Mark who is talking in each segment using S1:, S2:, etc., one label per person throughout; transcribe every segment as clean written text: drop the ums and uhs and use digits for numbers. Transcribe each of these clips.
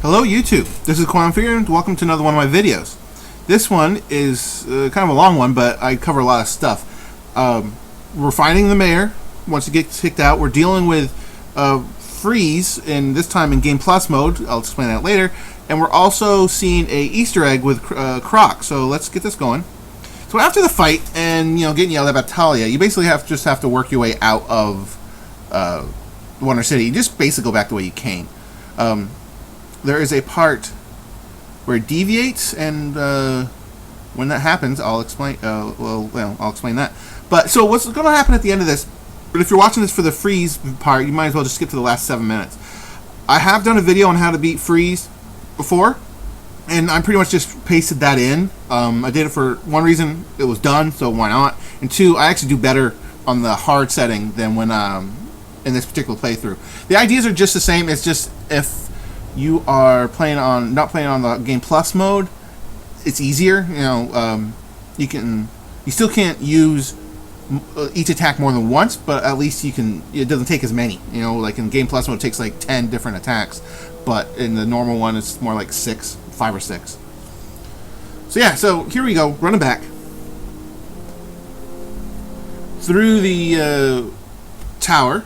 S1: Hello YouTube, this is Quantem Fear and welcome to another one of my videos. This one is kind of a long one, but I cover a lot of stuff. We're finding the mayor. Once he gets kicked out, we're dealing with Freeze, and this time in Game Plus mode. I'll explain that later. And we're also seeing a Easter egg with Croc, so let's get this going. So after the fight and getting yelled at by Talia, you basically just have to work your way out of Wonder City. You just basically go back the way you came. There is a part where it deviates, and when that happens, I'll explain. I'll explain that. But so what's going to happen at the end of this? But if you're watching this for the Freeze part, you might as well just skip to the last 7 minutes. I have done a video on how to beat Freeze before, and I pretty much just pasted that in. I did it for one reason: it was done, so why not? And two, I actually do better on the hard setting than when in this particular playthrough. The ideas are just the same. It's just if you are not playing on the Game Plus mode, it's easier. You still can't use each attack more than once, but at least you can. It doesn't take as many. Like in Game Plus mode, it takes like 10 different attacks, but in the normal one, it's more like 5 or 6. So yeah, so here we go, running back through the tower.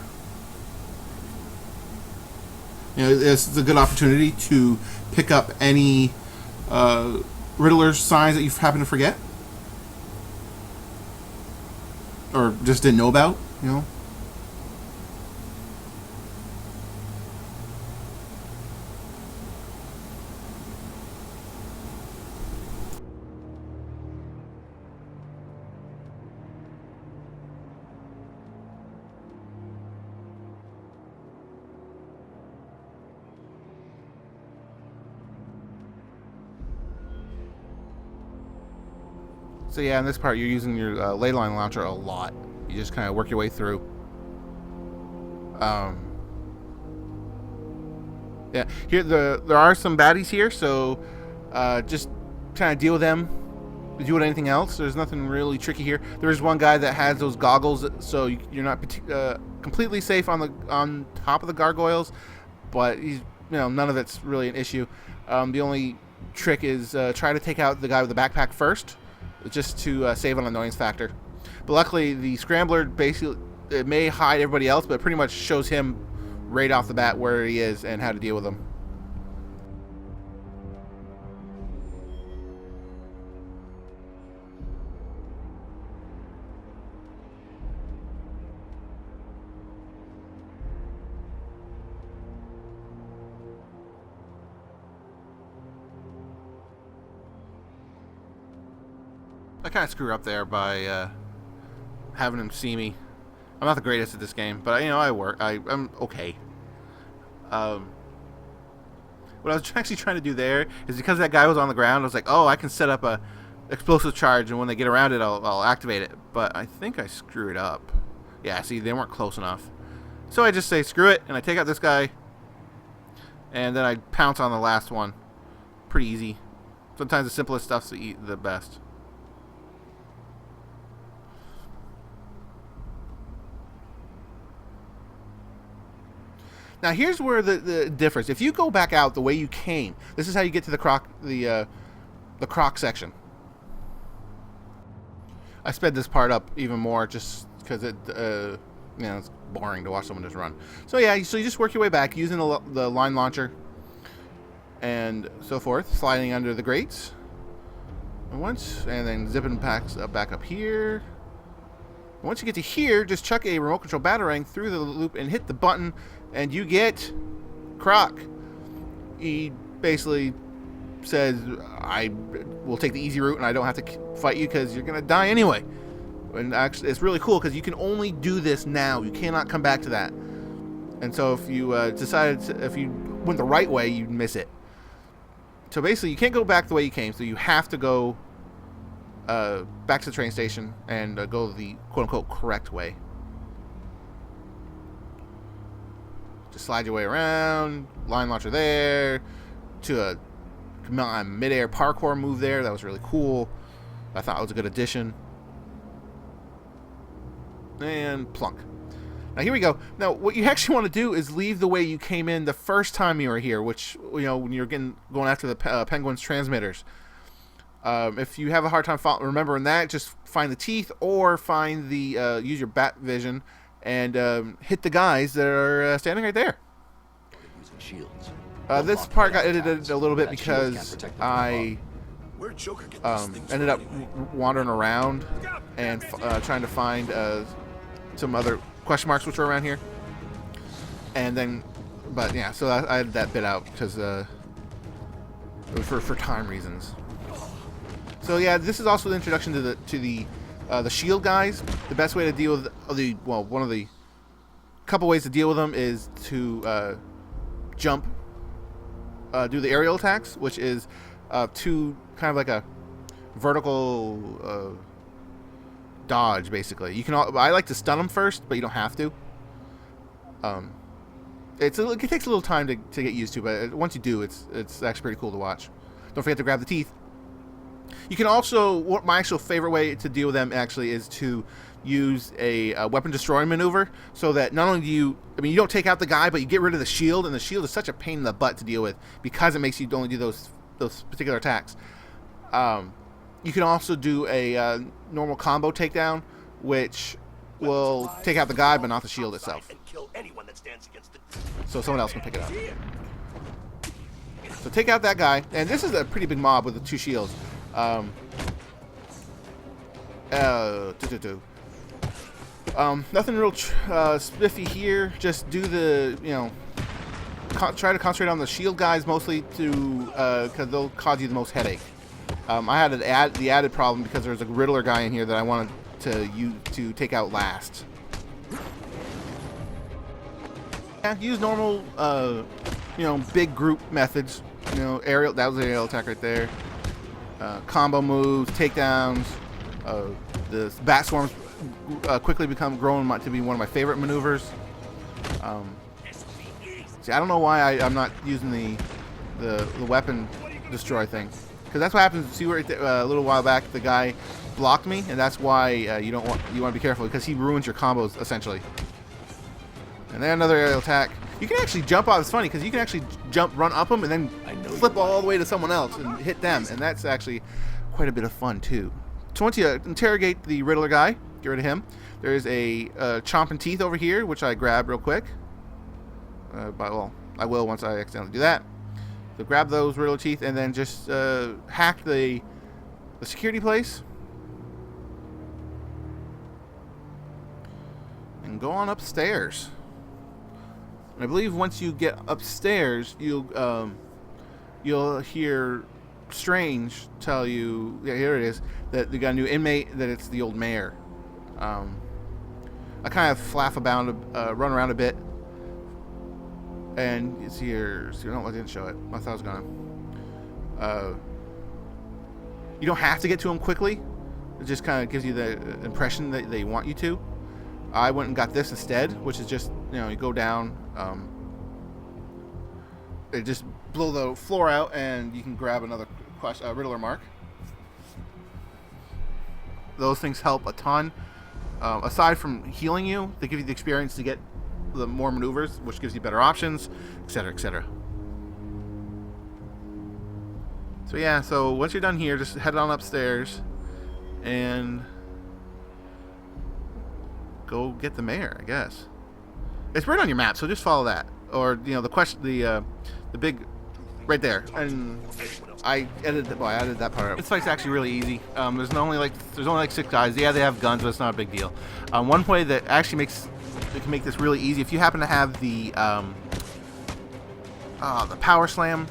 S1: This is a good opportunity to pick up any Riddler signs that you happen to forget or just didn't know about, So yeah, in this part, you're using your ley line launcher a lot. You just kind of work your way through. Yeah, here there are some baddies here, so just kind of deal with them. Do with anything else. There's nothing really tricky here. There is one guy that has those goggles, so you're not completely safe on top of the gargoyles, but he's none of it's really an issue. The only trick is try to take out the guy with the backpack first, just to save on annoyance factor. But luckily, the scrambler basically it may hide everybody else, but it pretty much shows him right off the bat where he is and how to deal with him. I kind of screw up there by having him see me. I'm not the greatest at this game, but I'm okay. What I was actually trying to do there is because that guy was on the ground, I was like, oh, I can set up a explosive charge, and when they get around it, I'll activate it. But I think I screwed up. Yeah, see, they weren't close enough. So I just say screw it, and I take out this guy, and then I pounce on the last one. Pretty easy. Sometimes the simplest stuff's the best. Now here's where the difference. If you go back out the way you came, this is how you get to the Croc section. I sped this part up even more just because it's boring to watch someone just run. So yeah, so you just work your way back using the line launcher and so forth, sliding under the grates and then zipping back up here. And once you get to here, just chuck a remote control batarang through the loop and hit the button, and you get Croc. He basically says, I will take the easy route and I don't have to fight you because you're going to die anyway. And actually, it's really cool because you can only do this now. You cannot come back to that. And so if you if you went the right way, you'd miss it. So basically, you can't go back the way you came, so you have to go back to the train station and go the quote-unquote correct way. Just slide your way around, line launcher there, to a mid-air parkour move there. That was really cool. I thought it was a good addition. And plunk. Now here we go. Now what you actually want to do is leave the way you came in the first time you were here, which, you know, when you're going after the penguin's transmitters. If you have a hard time remembering that, just find the teeth or find the use your bat vision and hit the guys that are standing right there. This part got edited a little bit because I ended up wandering around and trying to find some other question marks which are around here, and then, but yeah, so I had that bit out because it was for time reasons. So yeah, this is also the introduction to the shield guys. The best way to deal with one of the couple ways to deal with them is to jump, do the aerial attacks, which is kind of like a vertical dodge, basically. I like to stun them first, but you don't have to. It takes a little time to get used to, but once you do, it's actually pretty cool to watch. Don't forget to grab the teeth. You can also, my actual favorite way to deal with them actually is to use a weapon destroying maneuver, so that not only do you don't take out the guy, but you get rid of the shield, and the shield is such a pain in the butt to deal with because it makes you only do those particular attacks. You can also do a normal combo takedown, which will take out the guy but not the shield itself. So someone else can pick it up. So take out that guy, and this is a pretty big mob with the 2 shields. Nothing real spiffy here. Just do the, try to concentrate on the shield guys mostly because they'll cause you the most headache. I had the added problem because there's a Riddler guy in here that I wanted to take out last. Yeah, use normal, big group methods. Aerial. That was an aerial attack right there. Combo moves, takedowns. The bat swarms quickly grown to be one of my favorite maneuvers. See, I don't know why I'm not using the weapon destroy thing. Because that's what happens. See, where a little while back the guy blocked me, and that's why you want to be careful, because he ruins your combos essentially. And then another aerial attack. You can actually jump off. It's funny because you can actually run up them, and then flip all the way to someone else and hit them, and that's actually quite a bit of fun too. So once you interrogate the Riddler guy, get rid of him. There's a chomping teeth over here, which I grab real quick. Well, I will once I accidentally do that. So grab those Riddler teeth and then just hack the security place. And go on upstairs. And I believe once you get upstairs, you'll hear Strange tell you, yeah, here it is, that they got a new inmate, that it's the old mayor. I kind of run around a bit. And it's here. So no, I didn't show it. I thought I was gonna. You don't have to get to him quickly. It just kind of gives you the impression that they want you to. I went and got this instead, which is just, you go down. It just blow the floor out, and you can grab another Riddler mark. Those things help a ton. Aside from healing you, they give you the experience to get the more maneuvers, which gives you better options, etc., etc. So yeah, so once you're done here, just head on upstairs and go get the mayor, I guess. It's right on your map, so just follow that, or the big right there. And I added that part up. This fight's actually really easy. There's only like 6 guys. Yeah, they have guns, but it's not a big deal. One way that actually can make this really easy, if you happen to have the power slam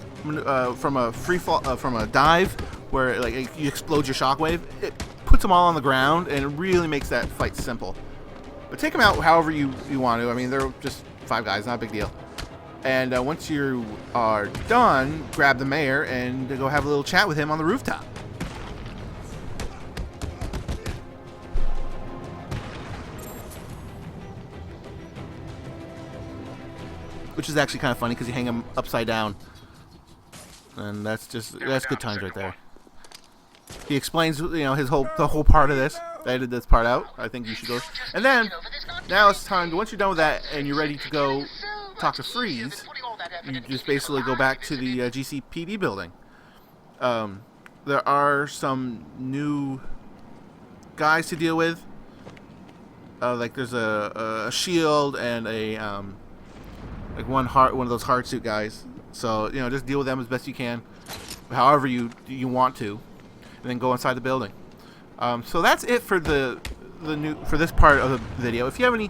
S1: from a free fall, from a dive, where you explode your shockwave, it puts them all on the ground, and it really makes that fight simple. But take them out however you want to. I mean, they're just 5 guys, not a big deal. And once you are done, grab the mayor and go have a little chat with him on the rooftop. Which is actually kind of funny because you hang him upside down. And that's good times right there. He explains, the whole part of this. I edited this part out. I think you should go. And then, now it's time, once you're done with that and you're ready to go talk to Freeze, you just basically go back to the GCPD building. There are some new guys to deal with. Like there's a shield and a like one of those hard suit guys. So just deal with them as best you can, however you want to, and then go inside the building. So that's it for for this part of the video. If you have any,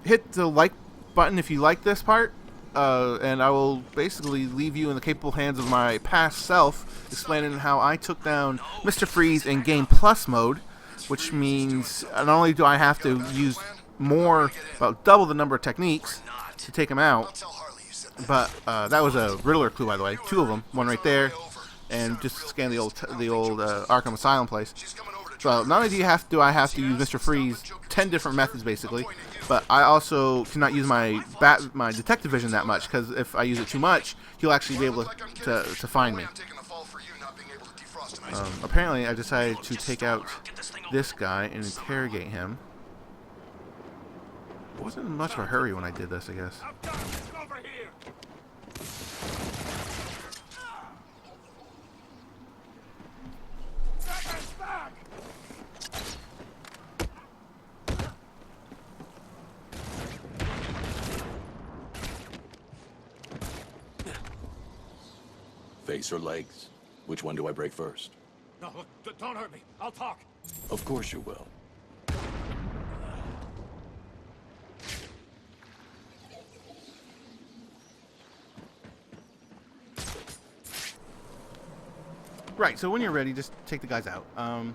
S1: hit the like button if you like this part, and I will basically leave you in the capable hands of my past self, explaining how I took down Mr. Freeze in Game Plus mode, which means not only do I have to use about double the number of techniques to take him out, but that was a Riddler clue, by the way. 2 of them, one right there, and just scan the old Arkham Asylum place. So not only do I have to use Mr. Freeze 10 different methods basically, but I also cannot use my detective vision that much, because if I use it too much, he'll actually be able to find me. Apparently, I decided to take out this guy and interrogate him. It wasn't in much of a hurry when I did this, I guess.
S2: Face or legs? Which one do I break first?
S3: No, look, don't hurt me. I'll talk.
S2: Of course you will.
S1: Right, so when you're ready, just take the guys out.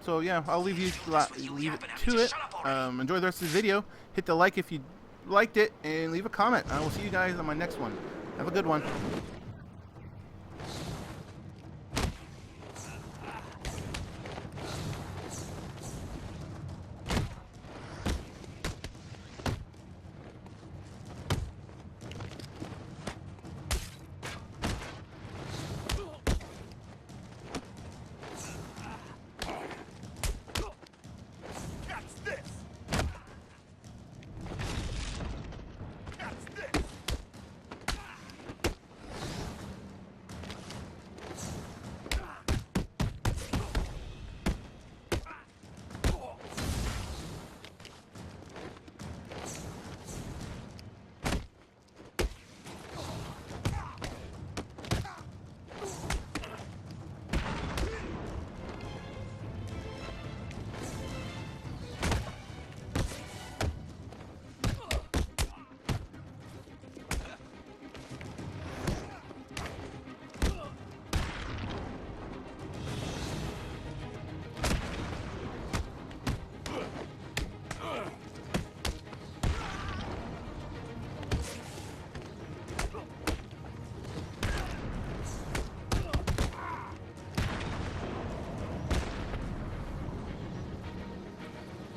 S1: So yeah, I'll leave it to it. Enjoy the rest of the video. Hit the like if you liked it, and leave a comment. I will see you guys on my next one. Have a good one.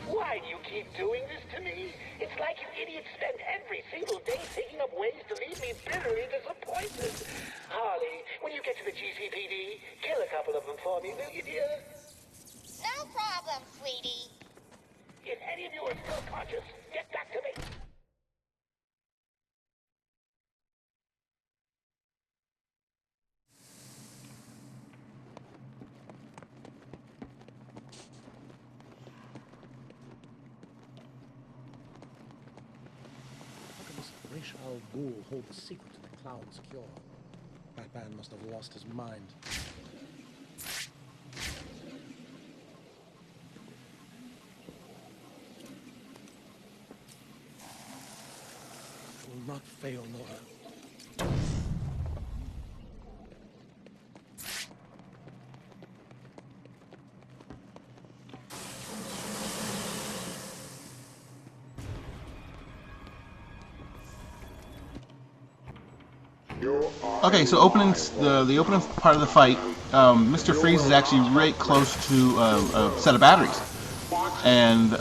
S4: Why do you keep doing this to me? It's like you idiots spend every single day thinking up ways to leave me bitterly disappointed. Harley, when you get to the GCPD, kill a couple of them for me, will you, dear?
S5: No problem, sweetie.
S4: If any of you are still conscious, get back to me.
S6: Rachel Ghoul hold the secret to the clown's cure. Batman must have lost his mind. I will not fail, Nora.
S1: Okay, so the opening part of the fight, Mr. Freeze is actually right close to a set of batteries, and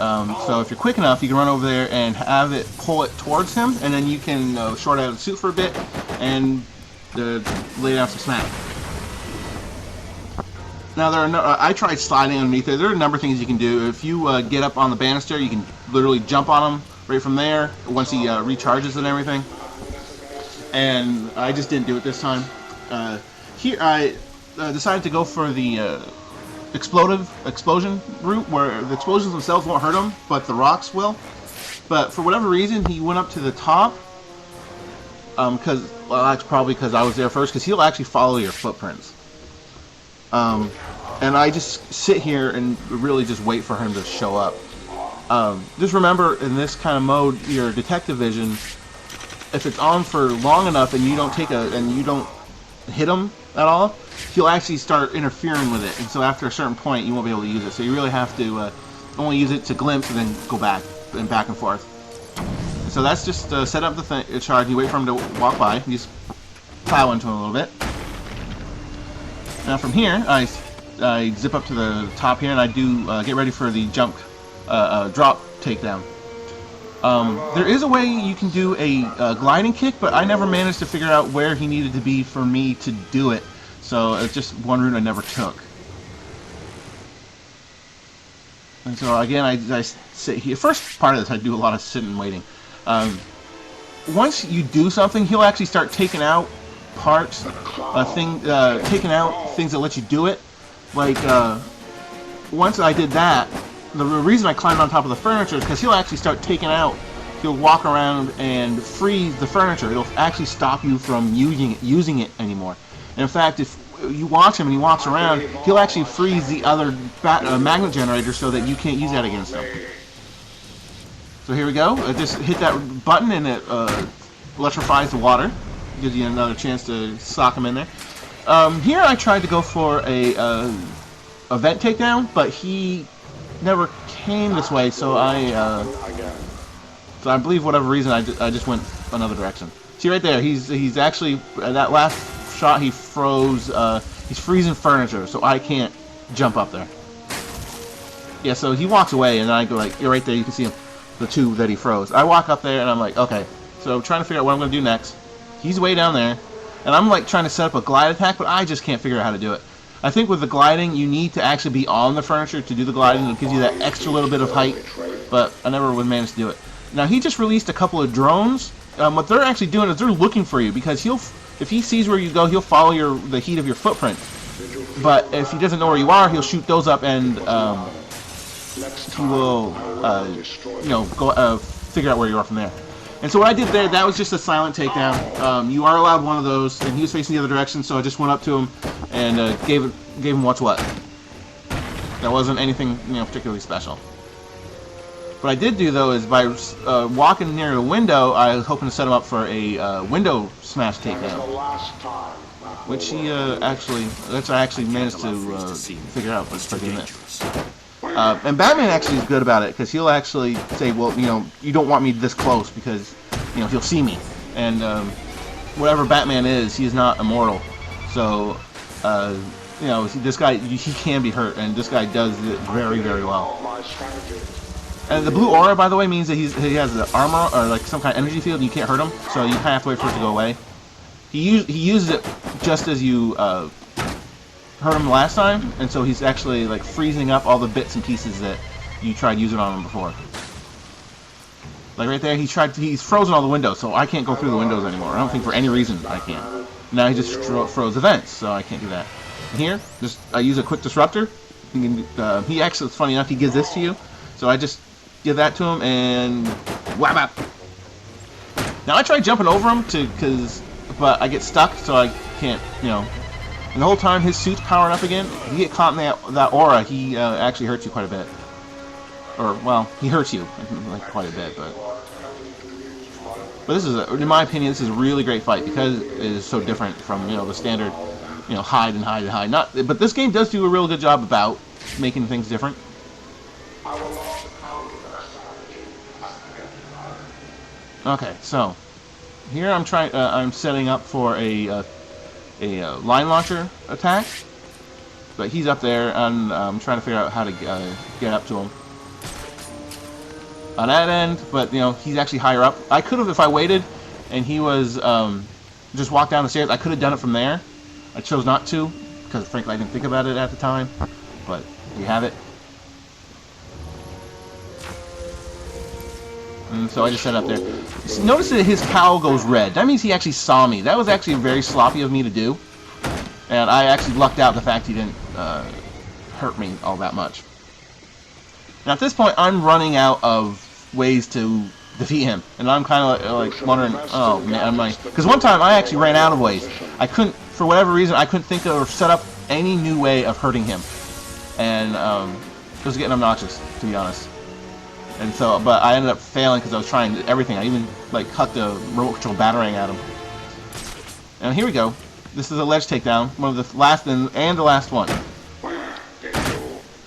S1: so if you're quick enough, you can run over there and have it pull it towards him, and then you can short out the suit for a bit and lay down some smack. Now there are no, I tried sliding underneath there. There are a number of things you can do. If you get up on the banister, you can literally jump on him right from there once he recharges and everything. And I just didn't do it this time. Here I decided to go for the explosion route, where the explosions themselves won't hurt him, but the rocks will. But for whatever reason, he went up to the top. Well, that's probably because I was there first. Because he'll actually follow your footprints. And I just sit here and really just wait for him to show up. Just remember, in this kind of mode, your detective vision, if it's on for long enough and you don't hit him at all, he'll actually start interfering with it. And so after a certain point, you won't be able to use it. So you really have to only use it to glimpse and then go back and forth. So that's just set up the charge. You wait for him to walk by. You just plow into him a little bit. Now from here, I zip up to the top here, and I do get ready for the jump drop takedown. There is a way you can do a gliding kick, but I never managed to figure out where he needed to be for me to do it. So it's just one route I never took. And so again, I sit here. First part of this, I do a lot of sitting and waiting. Once you do something, he'll actually start taking out parts, taking out things that let you do it. Like once I did that, the reason I climbed on top of the furniture is because he'll actually start taking out. He'll walk around and freeze the furniture. It'll actually stop you from using it anymore. And in fact, if you watch him and he walks around, he'll actually freeze the other magnet generator so that you can't use that against him. So here we go. I just hit that button and it electrifies the water. Gives you another chance to sock him in there. Here I tried to go for a vent takedown, but he never came this way, so I believe for whatever reason I just went another direction. See right there, he's actually that last shot he froze. He's freezing furniture, so I can't jump up there. Yeah, so he walks away, and then I go like, you're right there. You can see him, the tube that he froze. I walk up there, and I'm like, okay. So trying to figure out what I'm going to do next. He's way down there, and I'm like trying to set up a glide attack, but I just can't figure out how to do it. I think with the gliding, you need to actually be on the furniture to do the gliding. It gives you that extra little bit of height, but I never would manage to do it. Now, he just released a couple of drones. What they're actually doing is they're looking for you, because if he sees where you go, he'll follow the heat of your footprint. But if he doesn't know where you are, he'll shoot those up, and he will, go figure out where you are from there. And so what I did there, that was just a silent takedown. You are allowed one of those, and he was facing the other direction, so I just went up to him and gave him what's what. That wasn't anything particularly special. What I did do though is by walking near the window, I was hoping to set him up for a window smash takedown, which he actually managed to figure out by doing this. And Batman actually is good about it, because he'll actually say, well, you don't want me this close, because he'll see me, and whatever Batman is, he is not immortal. So this guy, he can be hurt, and this guy does it very, very well. And the blue aura, by the way, means that he has the armor or like some kind of energy field, and you can't hurt him, so you have to wait for it to go away. He uses it just as you hurt him last time, and so he's actually like freezing up all the bits and pieces that you tried using on him before. Like right there, he's frozen all the windows, so I can't go through the windows anymore. I don't think for any reason I can. Now he just froze the vents, so I can't do that. And here, I use a quick disruptor. He actually, it's funny enough, he gives this to you, so I just give that to him and whap up. Now I try jumping over him but I get stuck, so I can't, And the whole time his suit's powering up again. If you get caught in that aura, he actually hurts you quite a bit. Or, well, he hurts you like quite a bit, but this is, in my opinion, this is a really great fight, because it is so different from the standard, hide and hide and hide. But this game does do a real good job about making things different. Okay, so here I'm setting up for a line launcher attack, but he's up there, and I'm trying to figure out how to get up to him on that end. But he's actually higher up. I could have, if I waited and he was just walked down the stairs, I could have done it from there. I chose not to, because frankly I didn't think about it at the time. But you have it. And so I just set up there. Notice that his cowl goes red. That means he actually saw me. That was actually very sloppy of me to do. And I actually lucked out the fact he didn't hurt me all that much. Now at this point, I'm running out of ways to defeat him. And I'm kind of like wondering, oh man, because one time I actually ran out of ways. I couldn't, for whatever reason, I couldn't think of or set up any new way of hurting him. And it was getting obnoxious, to be honest. And so, but I ended up failing because I was trying everything. I even like cut the remote control batarang at him. And here we go. This is a ledge takedown, one of the last and the last one.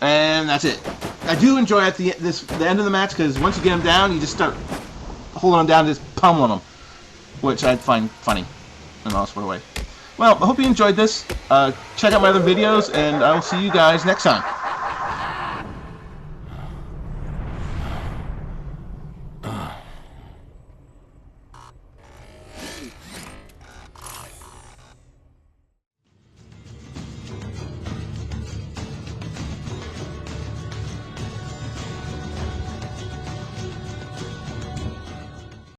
S1: And that's it. I do enjoy at the end of the match because once you get him down, you just start holding him down, and just pummeling him, which I find funny in all sort of way. Well, I hope you enjoyed this. Check out my other videos, and I will see you guys next time.